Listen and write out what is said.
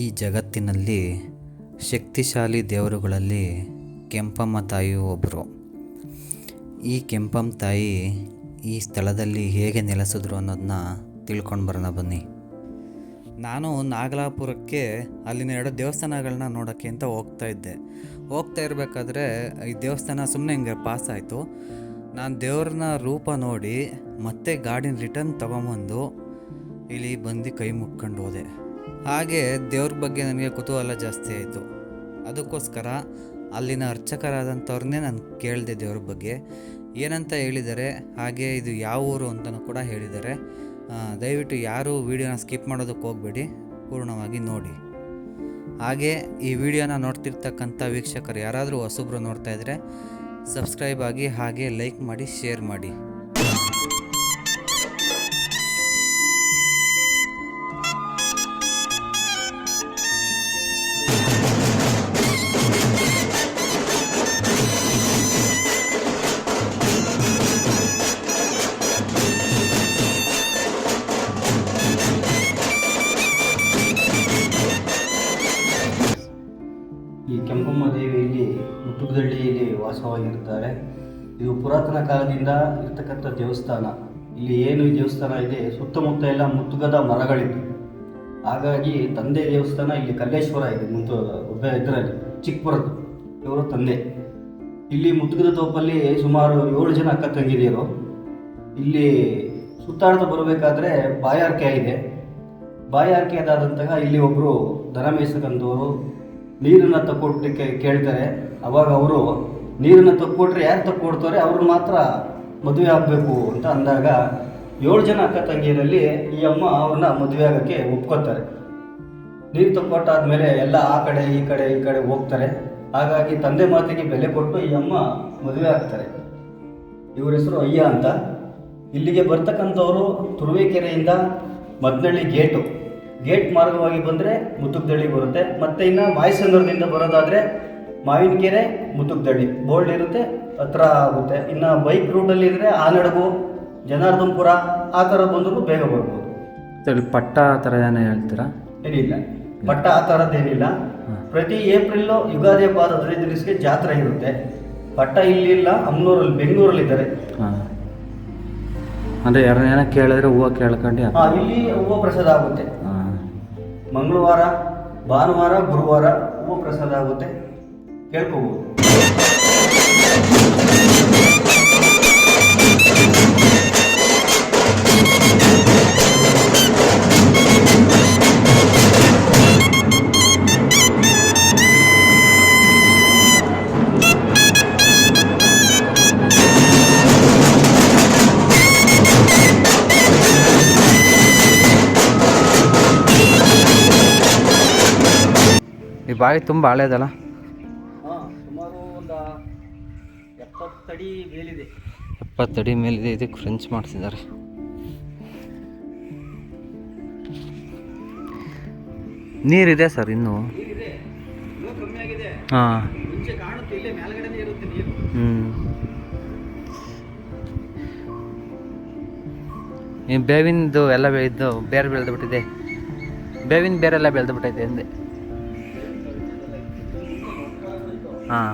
ಈ ಜಗತ್ತಿನಲ್ಲಿ ಶಕ್ತಿಶಾಲಿ ದೇವರುಗಳಲ್ಲಿ ಕೆಂಪಮ್ಮ ತಾಯಿಯು ಒಬ್ಬರು. ಈ ಕೆಂಪಮ್ಮ ತಾಯಿ ಈ ಸ್ಥಳದಲ್ಲಿ ಹೇಗೆ ನೆಲೆಸಿದ್ರು ಅನ್ನೋದನ್ನ ತಿಳ್ಕೊಂಡು ಬರೋಣ ಬನ್ನಿ. ನಾನು ನಾಗಲಾಪುರಕ್ಕೆ ಅಲ್ಲಿನ 2 ದೇವಸ್ಥಾನಗಳನ್ನ ನೋಡೋಕ್ಕೆ ಅಂತ ಹೋಗ್ತಾ ಇರಬೇಕಾದ್ರೆ ಈ ದೇವಸ್ಥಾನ ಸುಮ್ಮನೆ ಹಿಂಗೆ ಪಾಸ್ ಆಯಿತು. ನಾನು ದೇವ್ರನ್ನ ರೂಪ ನೋಡಿ ಮತ್ತೆ ಗಾಡಿನ ರಿಟರ್ನ್ ತೊಗೊಂಬಂದು ಇಲ್ಲಿ ಬಂದು ಕೈ ಮುಟ್ಕೊಂಡು ಹೋದೆ. ಹಾಗೆ ದೇವ್ರ ಬಗ್ಗೆ ನನಗೆ ಕುತೂಹಲ ಜಾಸ್ತಿ ಆಯಿತು. ಅದಕ್ಕೋಸ್ಕರ ಅಲ್ಲಿನ ಅರ್ಚಕರಾದಂಥವ್ರನ್ನೇ ನಾನು ಕೇಳಿದೆ ದೇವ್ರ ಬಗ್ಗೆ ಏನಂತ ಹೇಳಿದ್ದಾರೆ, ಹಾಗೆ ಇದು ಯಾವ ಊರು ಅಂತಲೂ ಕೂಡ ಹೇಳಿದ್ದಾರೆ. ದಯವಿಟ್ಟು ಯಾರೂ ವೀಡಿಯೋನ ಸ್ಕಿಪ್ ಮಾಡೋದಕ್ಕೆ ಹೋಗಬೇಡಿ, ಪೂರ್ಣವಾಗಿ ನೋಡಿ. ಹಾಗೆ ಈ ವಿಡಿಯೋನ ನೋಡ್ತಿರ್ತಕ್ಕಂಥ ವೀಕ್ಷಕರು ಯಾರಾದರೂ ಹೊಸಬ್ರು ನೋಡ್ತಾ ಇದ್ದರೆ ಸಬ್ಸ್ಕ್ರೈಬ್ ಆಗಿ, ಹಾಗೆ ಲೈಕ್ ಮಾಡಿ, ಶೇರ್ ಮಾಡಿ. ಈ ಕೆಂಪಮ್ಮ ದೇವಿ ಇಲ್ಲಿ ಮುತ್ತುಗದಳ್ಳಿಯಲ್ಲಿ ವಾಸವಾಗಿರುತ್ತಾರೆ. ಇದು ಪುರಾತನ ಕಾಲದಿಂದ ಇರ್ತಕ್ಕಂಥ ದೇವಸ್ಥಾನ. ಇಲ್ಲಿ ಏನು ಈ ದೇವಸ್ಥಾನ ಇದೆ, ಸುತ್ತಮುತ್ತ ಎಲ್ಲ ಮುತ್ತುಗದ ಮರಗಳಿವೆ. ಹಾಗಾಗಿ ತಂದೆ ದೇವಸ್ಥಾನ ಇಲ್ಲಿ ಕಲ್ಲೇಶ್ವರ ಇದೆ, ಒಬ್ಬ ಇದರಲ್ಲಿ ಚಿಕ್ಕಪುರದ್ದು ಇವರು ತಂದೆ. ಇಲ್ಲಿ ಮುತ್ತುಗದ ತೋಪಲ್ಲಿ ಸುಮಾರು 7 ಜನ ಅಕ್ಕ ತಂಗಿದಿರು. ಇಲ್ಲಿ ಸುತ್ತಾಡ್ತಾ ಬರಬೇಕಾದ್ರೆ ಬಾಯಾರಿಕೆ ಇದೆ. ಬಾಯಾರಿಕೆ ಅದಾದಂತಹ ಇಲ್ಲಿ ಒಬ್ಬರು ದನ ಮೇಯಿಸ್ತಕ್ಕಂಥವರು ನೀರನ್ನು ತಕ್ಕೊಟ್ಟಕ್ಕೆ ಕೇಳ್ತಾರೆ. ಅವಾಗ ಅವರು ನೀರನ್ನು ತಕ್ಕೊಟ್ರೆ ಯಾರು ತಕ್ಕೊಡ್ತಾರೆ ಅವ್ರನ್ನ ಮಾತ್ರ ಮದುವೆ ಆಗಬೇಕು ಅಂತ ಅಂದಾಗ 7 ಜನ ಅಕ್ಕ ತಂಗಿಯರಲ್ಲಿ ಈ ಅಮ್ಮ ಅವ್ರನ್ನ ಮದುವೆ ಆಗೋಕ್ಕೆ ಒಪ್ಕೋತಾರೆ. ನೀರು ತಕ್ಕೊಟ್ಟಾದ್ಮೇಲೆ ಎಲ್ಲ ಆ ಕಡೆ ಈ ಕಡೆ ಹೋಗ್ತಾರೆ. ಹಾಗಾಗಿ ತಂದೆ ಮಾತಿಗೆ ಬೆಲೆ ಕೊಟ್ಟು ಈ ಅಮ್ಮ ಮದುವೆ ಆಗ್ತಾರೆ. ಇವ್ರ ಹೆಸರು ಅಯ್ಯ ಅಂತ. ಇಲ್ಲಿಗೆ ಬರ್ತಕ್ಕಂಥವರು ತುರುವೇಕೆರೆಯಿಂದ ಮದ್ನಳ್ಳಿ ಗೇಟ್ ಮಾರ್ಗವಾಗಿ ಬಂದರೆ ಮುತ್ತುಗದಳ್ಳಿ ಬರುತ್ತೆ. ಮತ್ತು ಇನ್ನು ಮಾಯಸಂದ್ರದಿಂದ ಬರೋದಾದರೆ ಮಾವಿನಕೆರೆ ಮುತ್ತುಗದಳ್ಳಿ ಬೋಲ್ಡ್ ಇರುತ್ತೆ, ಹತ್ರ ಆಗುತ್ತೆ. ಇನ್ನು ಬೈಕ್ ರೂಟಲ್ಲಿ ಇದ್ದರೆ ಆನಡಗು, ಜನಾರ್ದನಪುರ ಆ ಥರ ಬಂದರೂ ಬೇಗ ಬರ್ಬೋದು. ಪಟ್ಟ ಆ ಥರ ಏನೋ ಹೇಳ್ತೀರಾ? ಏನಿಲ್ಲ, ಪಟ್ಟ ಆ ಥರದ್ದೇನಿಲ್ಲ. ಪ್ರತಿ ಏಪ್ರಿಲ್ಲು ಯುಗಾದಿ ಹಬ್ಬ 15 ದಿವಸಕ್ಕೆ ಜಾತ್ರೆ ಇರುತ್ತೆ. ಪಟ್ಟ ಇಲ್ಲಿಲ್ಲ, ಅಮ್ಮನೂರಲ್ಲಿ ಬೆಂಗಳೂರಲ್ಲಿದ್ದಾರೆ. ಅಂದರೆ ಯಾರನ್ನ ಕೇಳಿದ್ರೆ ಹೂವು ಕೇಳ್ಕೊಂಡು ಇಲ್ಲಿ ಹೂವು ಪ್ರಸಾದ ಆಗುತ್ತೆ. ಮಂಗಳವಾರ, ಭಾನುವಾರ, ಗುರುವಾರ ಹೂವು ಪ್ರಸಾದ ಆಗುತ್ತೆ, ಕೇಳ್ಕೋಬೋದು. ಈ ಬಾವಿ ತುಂಬ ಹಳೇದಲ್ಲ? ಸುಮಾರು ಒಂದು 70 ಅಡಿ ಮೇಲಿದೆ. 70 ಅಡಿ ಮೇಲಿದೆ. ಇದಕ್ಕೆ ಫ್ರೆಂಚ್ ಮಾಡಿಸಿದ್ದಾರೆ. ನೀರಿದೆ ಸರ್ ಇನ್ನೂ? ಕಮ್ಮಿ ಆಗಿದೆ. ಹಾಂ, ಮುಂಚೆ ಕಾಣುತ್ತೆ, ಇಲ್ಲೇ ಮೇಲ್ಗಡೆನೇ ಇರುತ್ತೆ ನೀರು. ಈ ಬೇವಿಂದು ಎಲ್ಲ ಇದ್ದು ಬೇರೆ ಬೆಳೆದು ಬಿಟ್ಟಿದೆ. ಬೇವಿನ ಬೇರೆಲ್ಲ ಬೆಳೆದು ಬಿಟ್ಟೈತೆ ಅಂದೆ. ಹಾಂ,